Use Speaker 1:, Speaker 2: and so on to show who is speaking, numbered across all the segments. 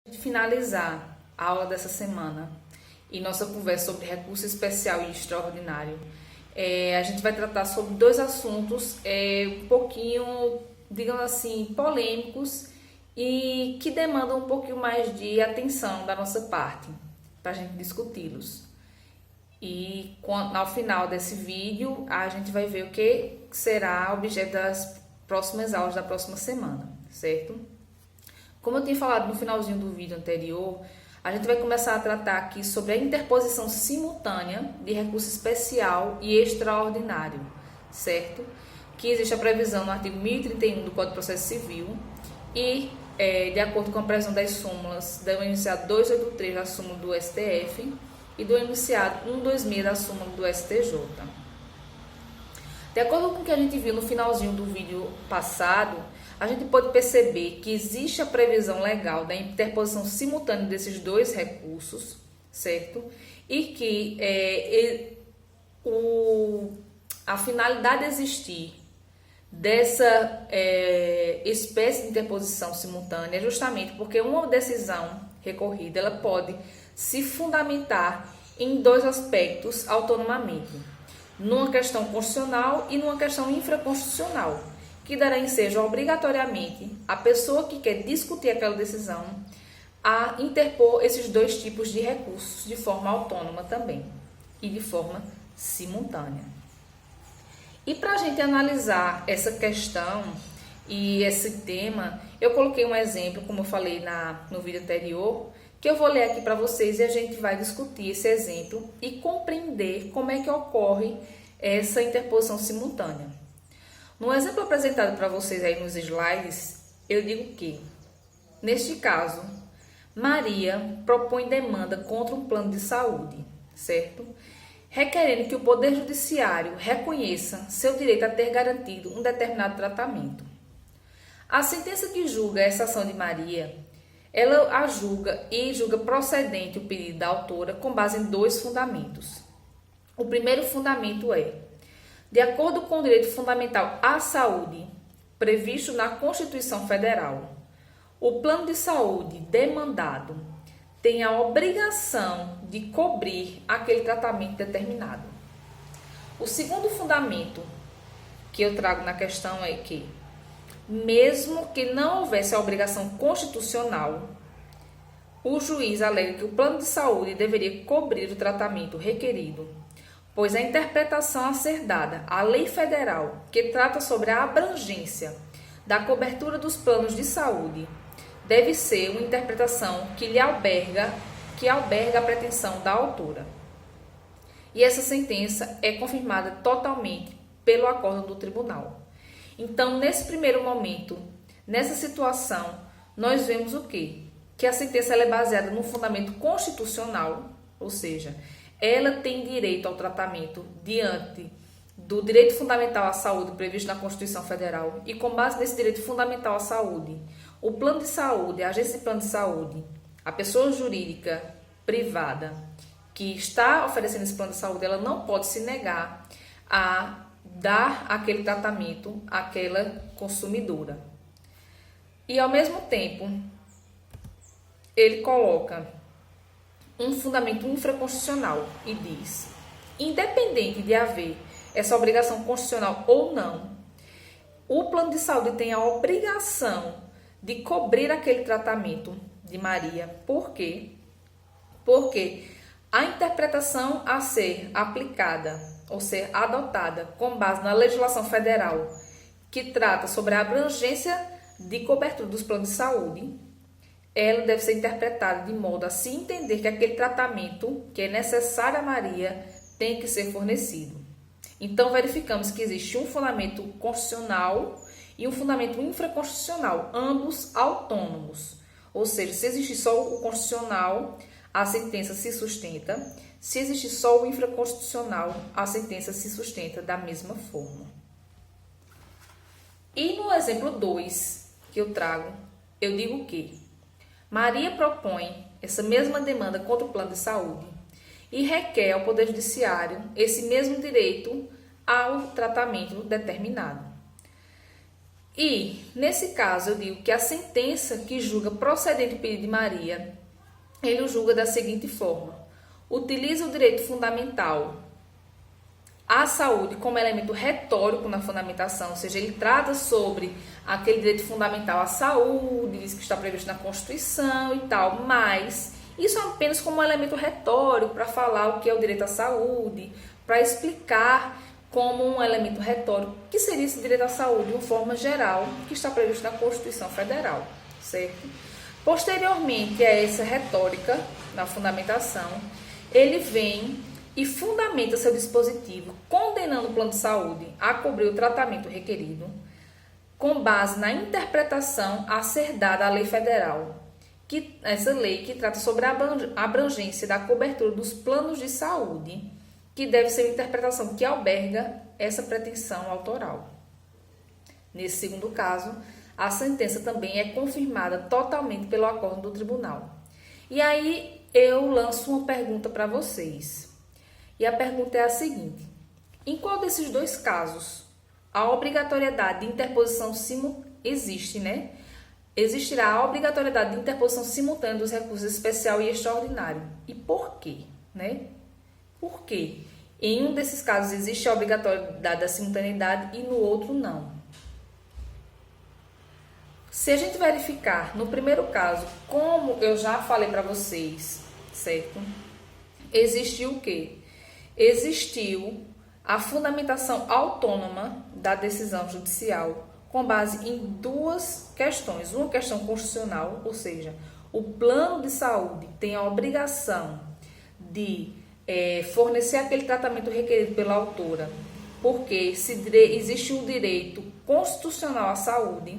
Speaker 1: Finalizar a aula dessa semana e nossa conversa sobre recurso especial e extraordinário, a gente vai tratar sobre dois assuntos um pouquinho, digamos assim, polêmicos e que demandam um pouquinho mais de atenção da nossa parte para a gente discuti-los. E ao final desse vídeo a gente vai ver o que será objeto das próximas aulas da próxima semana, certo? Como eu tinha falado no finalzinho do vídeo anterior, a gente vai começar a tratar aqui sobre a interposição simultânea de recurso especial e extraordinário, certo? Que existe a previsão no artigo 1031 do Código de Processo Civil e, de acordo com a previsão das súmulas do enunciado 283 da súmula do STF e do enunciado 126 da súmula do STJ. De acordo com o que a gente viu no finalzinho do vídeo passado, a gente pode perceber que existe a previsão legal da interposição simultânea desses dois recursos, certo? E que a finalidade de existir dessa espécie de interposição simultânea é justamente porque uma decisão recorrida ela pode se fundamentar em dois aspectos autonomamente, numa questão constitucional e numa questão infraconstitucional, que dará ensejo obrigatoriamente a pessoa que quer discutir aquela decisão a interpor esses dois tipos de recursos de forma autônoma também e de forma simultânea. E para a gente analisar essa questão e esse tema, eu coloquei um exemplo, como eu falei no vídeo anterior, que eu vou ler aqui para vocês e a gente vai discutir esse exemplo e compreender como é que ocorre essa interposição simultânea. No exemplo apresentado para vocês aí nos slides, eu digo que, neste caso, Maria propõe demanda contra um plano de saúde, certo? Requerendo que o Poder Judiciário reconheça seu direito a ter garantido um determinado tratamento. A sentença que julga essa ação de Maria, ela a julga e julga procedente o pedido da autora com base em dois fundamentos. O primeiro fundamento é: de acordo com o direito fundamental à saúde, previsto na Constituição Federal, o plano de saúde demandado tem a obrigação de cobrir aquele tratamento determinado. O segundo fundamento que eu trago na questão é que, mesmo que não houvesse a obrigação constitucional, o juiz alega que o plano de saúde deveria cobrir o tratamento requerido, pois a interpretação a ser dada à lei federal, que trata sobre a abrangência da cobertura dos planos de saúde, deve ser uma interpretação que alberga a pretensão da autora. E essa sentença é confirmada totalmente pelo acórdão do tribunal. Então, nesse primeiro momento, nessa situação, nós vemos o quê? Que a sentença ela é baseada no fundamento constitucional, ou seja, ela tem direito ao tratamento diante do direito fundamental à saúde previsto na Constituição Federal e com base nesse direito fundamental à saúde, o plano de saúde, a agência de plano de saúde, a pessoa jurídica privada que está oferecendo esse plano de saúde, ela não pode se negar a dar aquele tratamento àquela consumidora. E ao mesmo tempo, ele coloca um fundamento infraconstitucional e diz: independente de haver essa obrigação constitucional ou não, o plano de saúde tem a obrigação de cobrir aquele tratamento de Maria. Por quê? Porque a interpretação a ser aplicada ou ser adotada com base na legislação federal que trata sobre a abrangência de cobertura dos planos de saúde, ela deve ser interpretada de modo a se entender que aquele tratamento que é necessário a Maria tem que ser fornecido. Então, verificamos que existe um fundamento constitucional e um fundamento infraconstitucional, ambos autônomos. Ou seja, se existe só o constitucional, a sentença se sustenta. Se existe só o infraconstitucional, a sentença se sustenta da mesma forma. E no exemplo 2 que eu trago, eu digo que Maria propõe essa mesma demanda contra o plano de saúde e requer ao Poder Judiciário esse mesmo direito ao tratamento determinado. E, nesse caso, eu digo que a sentença que julga procedente o pedido de Maria, ele o julga da seguinte forma: utiliza o direito fundamental à saúde como elemento retórico na fundamentação, ou seja, ele trata sobre aquele direito fundamental à saúde, diz que está previsto na Constituição e tal, mas isso é apenas como um elemento retórico para falar o que é o direito à saúde, para explicar como um elemento retórico que seria esse direito à saúde de uma forma geral que está previsto na Constituição Federal, certo? Posteriormente a essa retórica na fundamentação, ele vem e fundamenta seu dispositivo condenando o plano de saúde a cobrir o tratamento requerido com base na interpretação a ser dada à lei federal, essa lei que trata sobre a abrangência da cobertura dos planos de saúde, que deve ser uma interpretação que alberga essa pretensão autoral. Nesse segundo caso, a sentença também é confirmada totalmente pelo acórdão do tribunal. E aí eu lanço uma pergunta para vocês. E a pergunta é a seguinte: em qual desses dois casos a obrigatoriedade de interposição existe, né? Existirá a obrigatoriedade de interposição simultânea dos recursos especial e extraordinário. E por quê, né? Por quê? Em um desses casos existe a obrigatoriedade da simultaneidade e no outro não. Se a gente verificar no primeiro caso, como eu já falei para vocês, certo? Existiu o quê? Existiu a fundamentação autônoma da decisão judicial com base em duas questões. Uma questão constitucional, ou seja, o plano de saúde tem a obrigação de fornecer aquele tratamento requerido pela autora, porque existe um direito constitucional à saúde,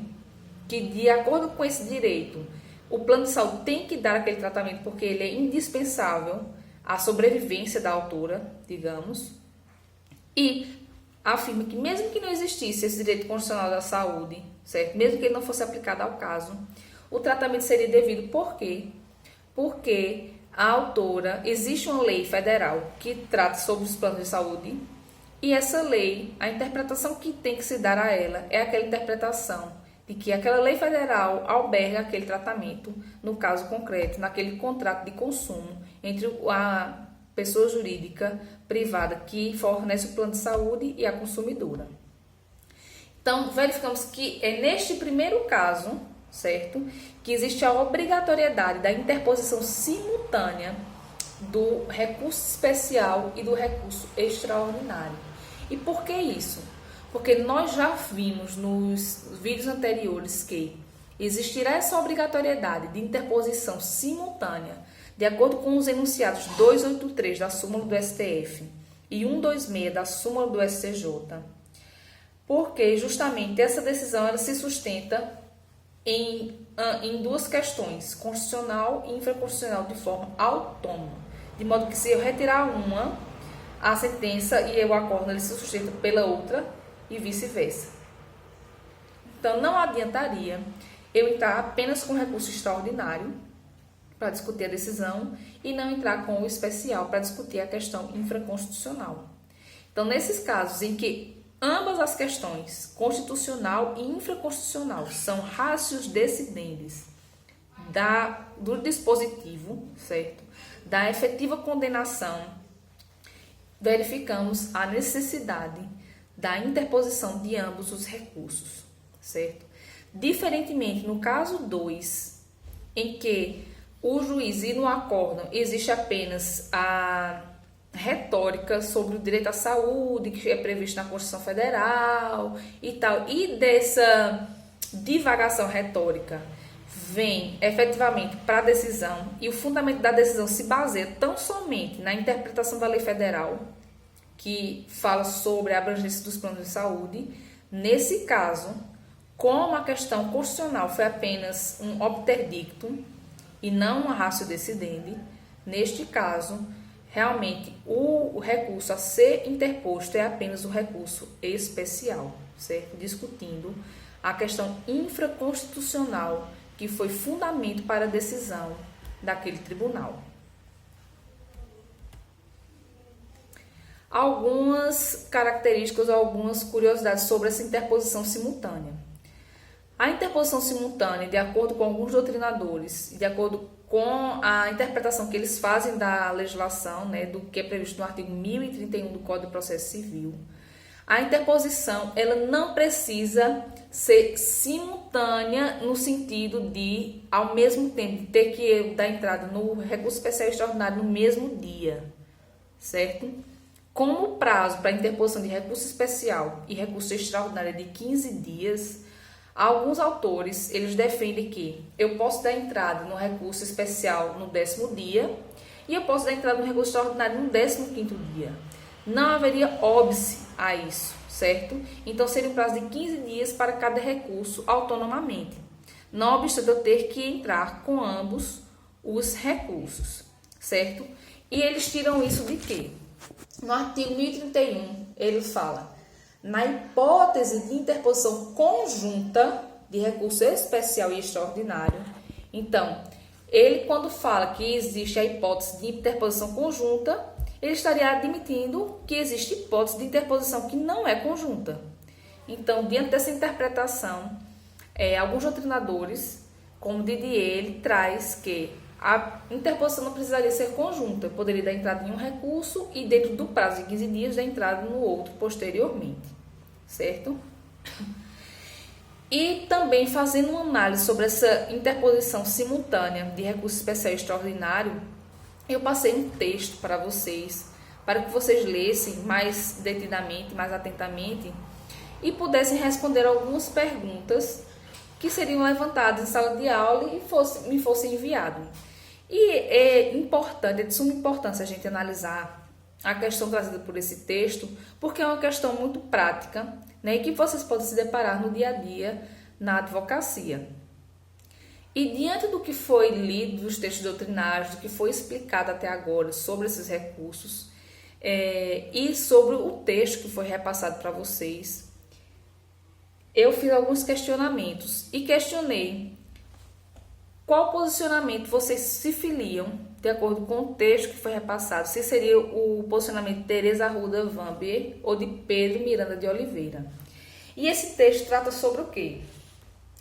Speaker 1: que de acordo com esse direito, o plano de saúde tem que dar aquele tratamento porque ele é indispensável à sobrevivência da autora, digamos, e afirma que mesmo que não existisse esse direito constitucional da saúde, certo? Mesmo que ele não fosse aplicado ao caso, o tratamento seria devido. Por quê? Porque a autora, existe uma lei federal que trata sobre os planos de saúde e essa lei, a interpretação que tem que se dar a ela é aquela interpretação de que aquela lei federal alberga aquele tratamento, no caso concreto, naquele contrato de consumo entre a pessoa jurídica privada que fornece o plano de saúde e a consumidora. Então, verificamos que é neste primeiro caso, certo, que existe a obrigatoriedade da interposição simultânea do recurso especial e do recurso extraordinário. E por que isso? Porque nós já vimos nos vídeos anteriores que existirá essa obrigatoriedade de interposição simultânea de acordo com os enunciados 283 da súmula do STF e 126 da súmula do STJ, porque justamente essa decisão ela se sustenta em duas questões, constitucional e infraconstitucional, de forma autônoma, de modo que se eu retirar uma, a sentença e o acórdão ele se sustenta pela outra e vice-versa. Então, não adiantaria eu entrar apenas com recurso extraordinário para discutir a decisão e não entrar com o especial para discutir a questão infraconstitucional. Então, nesses casos em que ambas as questões, constitucional e infraconstitucional, são rácios decidentes do dispositivo, certo? Da efetiva condenação, verificamos a necessidade da interposição de ambos os recursos, certo? Diferentemente, no caso 2, em que o juiz e no acórdão existe apenas a retórica sobre o direito à saúde, que é previsto na Constituição Federal e tal, e dessa divagação retórica vem efetivamente para a decisão, e o fundamento da decisão se baseia tão somente na interpretação da lei federal, que fala sobre a abrangência dos planos de saúde. Nesse caso, como a questão constitucional foi apenas um obter dictum e não uma ratio decidendi, neste caso, realmente o recurso a ser interposto é apenas o recurso especial, certo? Discutindo a questão infraconstitucional que foi fundamento para a decisão daquele tribunal. Algumas características, algumas curiosidades sobre essa interposição simultânea. A interposição simultânea, de acordo com alguns doutrinadores, de acordo com a interpretação que eles fazem da legislação, né, do que é previsto no artigo 1031 do Código de Processo Civil, a interposição ela não precisa ser simultânea no sentido de, ao mesmo tempo, ter que dar entrada no recurso especial e extraordinário no mesmo dia, certo? Como o prazo para interposição de recurso especial e recurso extraordinário é de 15 dias, alguns autores eles defendem que eu posso dar entrada no recurso especial no 10º dia e eu posso dar entrada no recurso extraordinário no 15º dia. Não haveria óbice a isso, certo? Então seria um prazo de 15 dias para cada recurso autonomamente. Não obstante eu ter que entrar com ambos os recursos, certo? E eles tiram isso de quê? No artigo 1031, ele fala: na hipótese de interposição conjunta de recurso especial e extraordinário. Então, ele quando fala que existe a hipótese de interposição conjunta, ele estaria admitindo que existe hipótese de interposição que não é conjunta. Então, diante dessa interpretação, alguns doutrinadores, como Didier, ele traz que a interposição não precisaria ser conjunta, poderia dar entrada em um recurso e dentro do prazo de 15 dias dar entrada no outro posteriormente, certo? E também fazendo uma análise sobre essa interposição simultânea de recurso especial e extraordinário, eu passei um texto para vocês, para que vocês lessem mais detidamente, mais atentamente e pudessem responder algumas perguntas que seriam levantadas em sala de aula e me fossem enviadas. E é importante, é de suma importância a gente analisar a questão trazida por esse texto, porque é uma questão muito prática, né, e que vocês podem se deparar no dia a dia na advocacia. E diante do que foi lido dos textos doutrinários, do que foi explicado até agora sobre esses recursos, e sobre o texto que foi repassado para vocês, eu fiz alguns questionamentos e questionei qual posicionamento vocês se filiam, de acordo com o texto que foi repassado, se seria o posicionamento de Teresa Arruda Vamber ou de Pedro Miranda de Oliveira. E esse texto trata sobre o quê?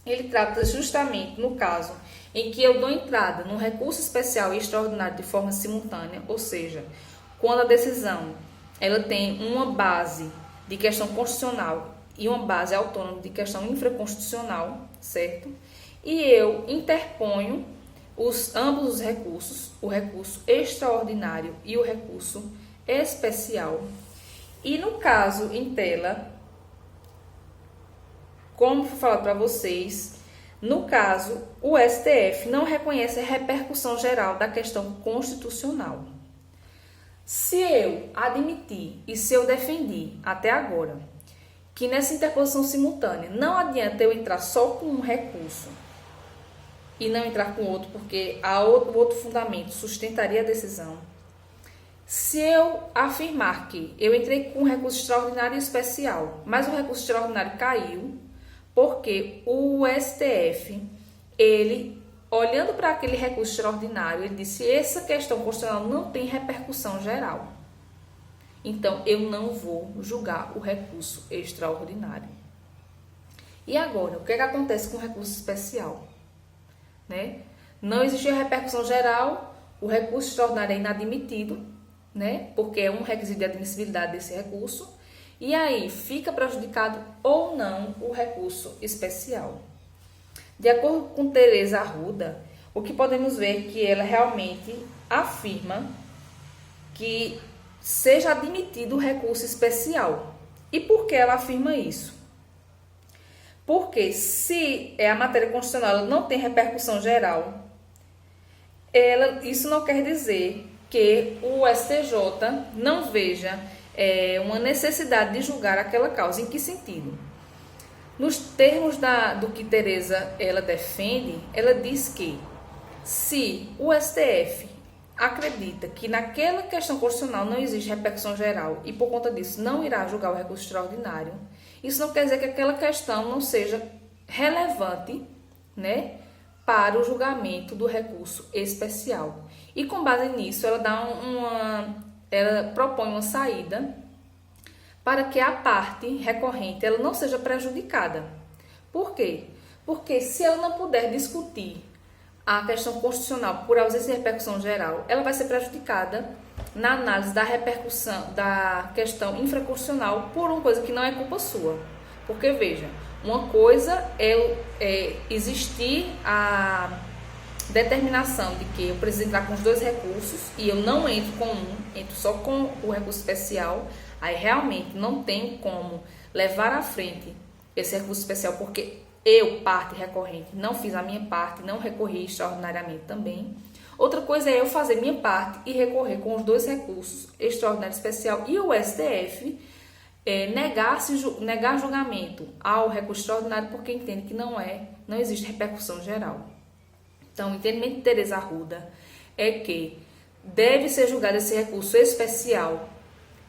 Speaker 1: Ele trata justamente no caso em que eu dou entrada num recurso especial e extraordinário de forma simultânea, ou seja, quando a decisão ela tem uma base de questão constitucional e uma base autônoma de questão infraconstitucional, certo? E eu interponho ambos os recursos, o recurso extraordinário e o recurso especial. E no caso em tela, como foi falado para vocês, no caso, o STF não reconhece a repercussão geral da questão constitucional. Se eu admitir e se eu defendi até agora que nessa interposição simultânea não adianta eu entrar só com um recurso e não entrar com outro, porque o outro fundamento sustentaria a decisão. Se eu afirmar que eu entrei com um recurso extraordinário e especial, mas o recurso extraordinário caiu, porque o STF, ele, olhando para aquele recurso extraordinário, ele disse: essa questão constitucional não tem repercussão geral. Então, eu não vou julgar o recurso extraordinário. E agora, o que acontece com o recurso especial? Né? Não existe repercussão geral, o recurso extraordinário é inadmitido, né? Porque é um requisito de admissibilidade desse recurso, e aí fica prejudicado ou não o recurso especial. De acordo com Teresa Arruda, o que podemos ver é que ela realmente afirma que seja admitido o recurso especial. E por que ela afirma isso? Porque se a matéria constitucional ela não tem repercussão geral, isso não quer dizer que o STJ não veja uma necessidade de julgar aquela causa. Em que sentido? Nos termos do que Teresa ela defende, ela diz que se o STF acredita que naquela questão constitucional não existe repercussão geral e por conta disso não irá julgar o recurso extraordinário, isso não quer dizer que aquela questão não seja relevante, né, para o julgamento do recurso especial. E com base nisso, ela propõe uma saída para que a parte recorrente ela não seja prejudicada. Por quê? Porque se ela não puder discutir a questão constitucional por ausência de repercussão geral, ela vai ser prejudicada na análise da repercussão da questão infraconstitucional por uma coisa que não é culpa sua. Porque, veja, uma coisa é existir a determinação de que eu preciso entrar com os dois recursos e eu não entro com um, entro só com o recurso especial, aí realmente não tem como levar à frente esse recurso especial porque eu, parte recorrente, não fiz a minha parte, não recorri extraordinariamente também. Outra coisa é eu fazer minha parte e recorrer com os dois recursos, extraordinário e especial, e o STF negar julgamento ao recurso extraordinário porque entende que não existe repercussão geral. Então, o entendimento de Tereza Arruda é que deve ser julgado esse recurso especial,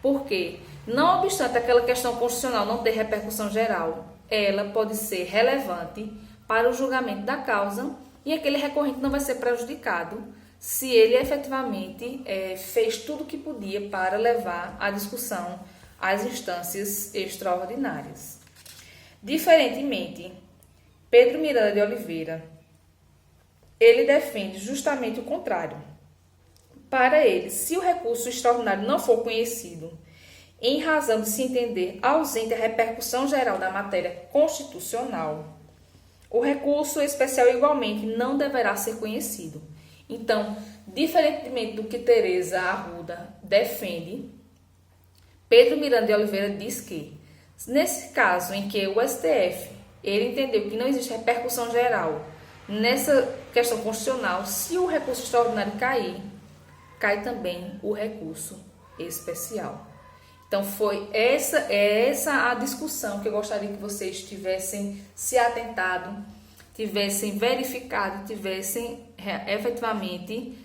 Speaker 1: porque, não obstante aquela questão constitucional não ter repercussão geral, ela pode ser relevante para o julgamento da causa e aquele recorrente não vai ser prejudicado se ele efetivamente fez tudo o que podia para levar a discussão às instâncias extraordinárias. Diferentemente, Pedro Miranda de Oliveira, ele defende justamente o contrário. Para ele, se o recurso extraordinário não for conhecido, em razão de se entender ausente a repercussão geral da matéria constitucional, o recurso especial igualmente não deverá ser conhecido. Então, diferentemente do que Tereza Arruda defende, Pedro Miranda de Oliveira diz que, nesse caso em que o STF ele entendeu que não existe repercussão geral nessa questão constitucional, se o recurso extraordinário cair, cai também o recurso especial. Então, foi essa a discussão que eu gostaria que vocês tivessem se atentado, tivessem verificado, tivessem efetivamente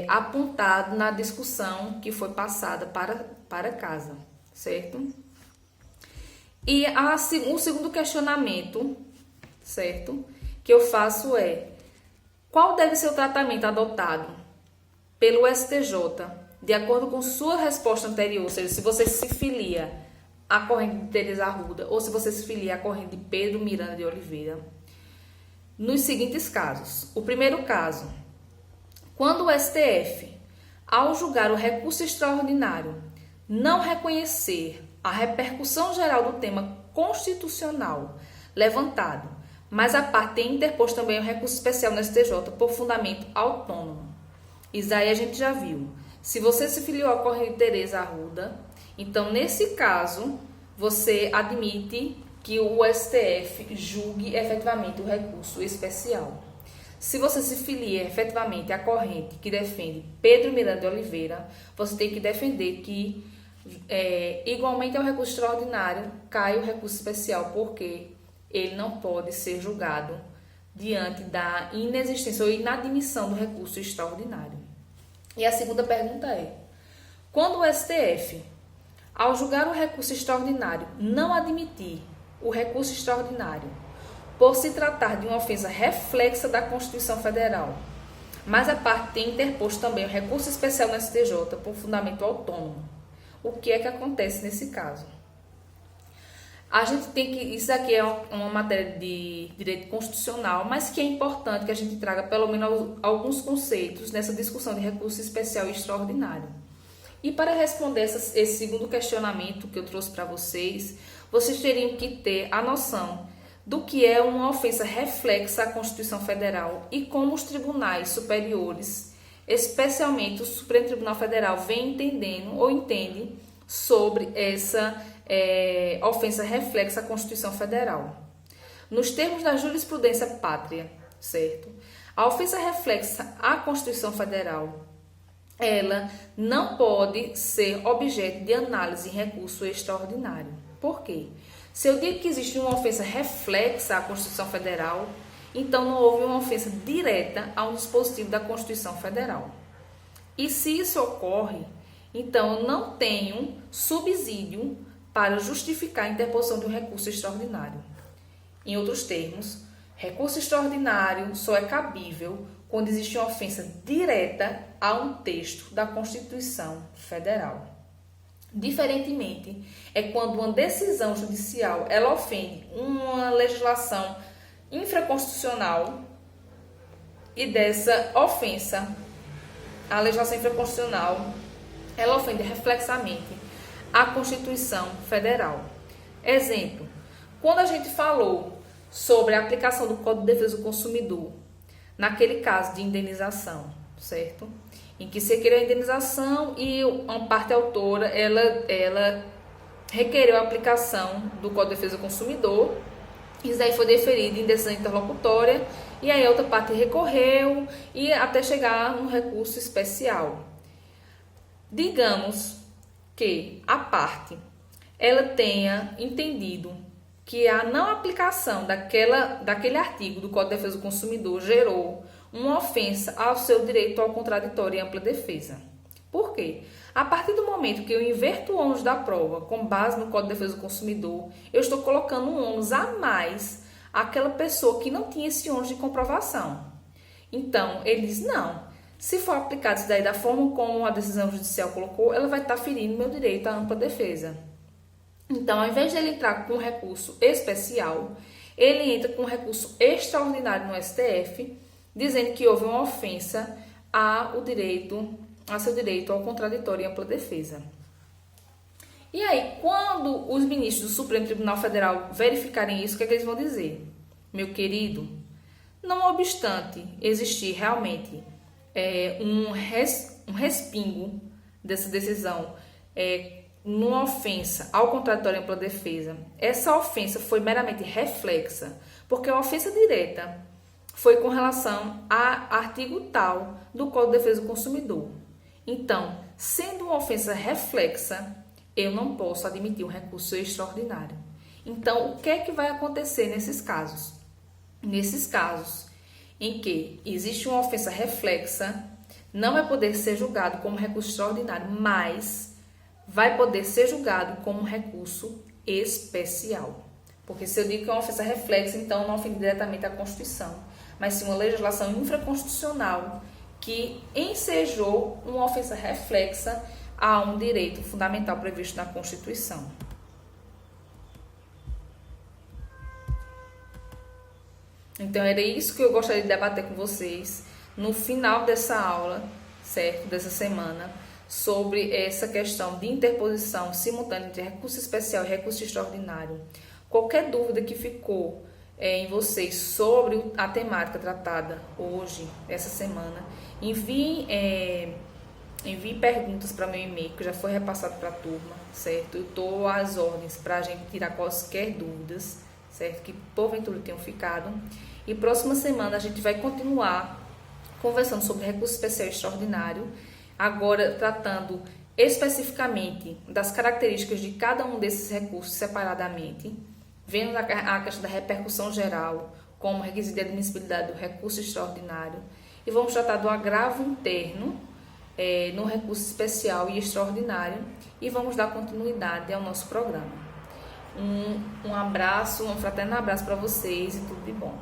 Speaker 1: apontado na discussão que foi passada para casa, certo? E o segundo questionamento, certo, que eu faço é: qual deve ser o tratamento adotado pelo STJ de acordo com sua resposta anterior, ou seja, se você se filia à corrente de Tereza Arruda ou se você se filia à corrente de Pedro Miranda de Oliveira, nos seguintes casos. O primeiro caso, quando o STF, ao julgar o recurso extraordinário, não reconhecer a repercussão geral do tema constitucional levantado, mas a parte tem interposto também o recurso especial no STJ por fundamento autônomo. Isso aí a gente já viu. Se você se filiou à corrente de Tereza Arruda, então nesse caso você admite que o STF julgue efetivamente o recurso especial. Se você se filia efetivamente à corrente que defende Pedro Miranda de Oliveira, você tem que defender que igualmente ao recurso extraordinário cai o recurso especial, porque ele não pode ser julgado diante da inexistência ou inadmissão do recurso extraordinário. E a segunda pergunta é: quando o STF, ao julgar o recurso extraordinário, não admitir o recurso extraordinário por se tratar de uma ofensa reflexa da Constituição Federal, mas a parte tem interposto também o recurso especial no STJ por fundamento autônomo, o que é que acontece nesse caso? A gente tem que, isso aqui é uma matéria de direito constitucional, mas que é importante que a gente traga pelo menos alguns conceitos nessa discussão de recurso especial e extraordinário. E para responder esse segundo questionamento que eu trouxe para vocês, vocês teriam que ter a noção do que é uma ofensa reflexa à Constituição Federal e como os tribunais superiores, especialmente o Supremo Tribunal Federal, vem entendendo ou entende sobre essa ofensa reflexa à Constituição Federal. Nos termos da jurisprudência pátria, certo? A ofensa reflexa à Constituição Federal, ela não pode ser objeto de análise em recurso extraordinário. Por quê? Se eu digo que existe uma ofensa reflexa à Constituição Federal, então não houve uma ofensa direta a um dispositivo da Constituição Federal. E se isso ocorre, então eu não tenho subsídio para justificar a interposição de um recurso extraordinário. Em outros termos, recurso extraordinário só é cabível quando existe uma ofensa direta a um texto da Constituição Federal. Diferentemente, é quando uma decisão judicial ela ofende uma legislação infraconstitucional e dessa ofensa à legislação infraconstitucional, ela ofende reflexamente a Constituição Federal. Exemplo, quando a gente falou sobre a aplicação do Código de Defesa do Consumidor, naquele caso de indenização, certo? Em que se requereu a indenização e uma parte autora, ela requereu a aplicação do Código de Defesa do Consumidor, isso daí foi deferido em decisão interlocutória, e aí a outra parte recorreu e até chegar no recurso especial. Digamos que a parte ela tenha entendido que a não aplicação daquele artigo do Código de Defesa do Consumidor gerou uma ofensa ao seu direito ao contraditório e ampla defesa. Por quê? A partir do momento que eu inverto o ônus da prova com base no Código de Defesa do Consumidor, eu estou colocando um ônus a mais àquela pessoa que não tinha esse ônus de comprovação. Então, ele diz, não, se for aplicado isso daí da forma como a decisão judicial colocou, ela vai estar ferindo meu direito à ampla defesa. Então, ao invés de ele entrar com um recurso especial, ele entra com um recurso extraordinário no STF, dizendo que houve uma ofensa a seu direito ao contraditório e ampla defesa. E aí, quando os ministros do Supremo Tribunal Federal verificarem isso, o que é que eles vão dizer? Meu querido, não obstante existir realmente um respingo dessa decisão numa ofensa ao contraditório e ampla defesa, essa ofensa foi meramente reflexa, porque a ofensa direta foi com relação a artigo tal do Código de Defesa do Consumidor. Então, sendo uma ofensa reflexa, eu não posso admitir um recurso extraordinário. Então, o que é que vai acontecer nesses casos? Nesses casos em que existe uma ofensa reflexa, não vai poder ser julgado como recurso extraordinário, mas vai poder ser julgado como um recurso especial. Porque se eu digo que é uma ofensa reflexa, então não ofende diretamente a Constituição, mas sim uma legislação infraconstitucional que ensejou uma ofensa reflexa a um direito fundamental previsto na Constituição. Então, era isso que eu gostaria de debater com vocês no final dessa aula, certo? Dessa semana, sobre essa questão de interposição simultânea entre recurso especial e recurso extraordinário. Qualquer dúvida que ficou em vocês sobre a temática tratada hoje, essa semana, envie perguntas para meu e-mail, que já foi repassado para a turma, certo? Eu estou às ordens para a gente tirar quaisquer dúvidas, certo? Que porventura tenham ficado. E próxima semana a gente vai continuar conversando sobre recurso especial e extraordinário, agora tratando especificamente das características de cada um desses recursos separadamente, vendo a questão da repercussão geral, como requisito de admissibilidade do recurso extraordinário, e vamos tratar do agravo interno no recurso especial e extraordinário, e vamos dar continuidade ao nosso programa. Um abraço, um fraterno abraço para vocês e tudo de bom.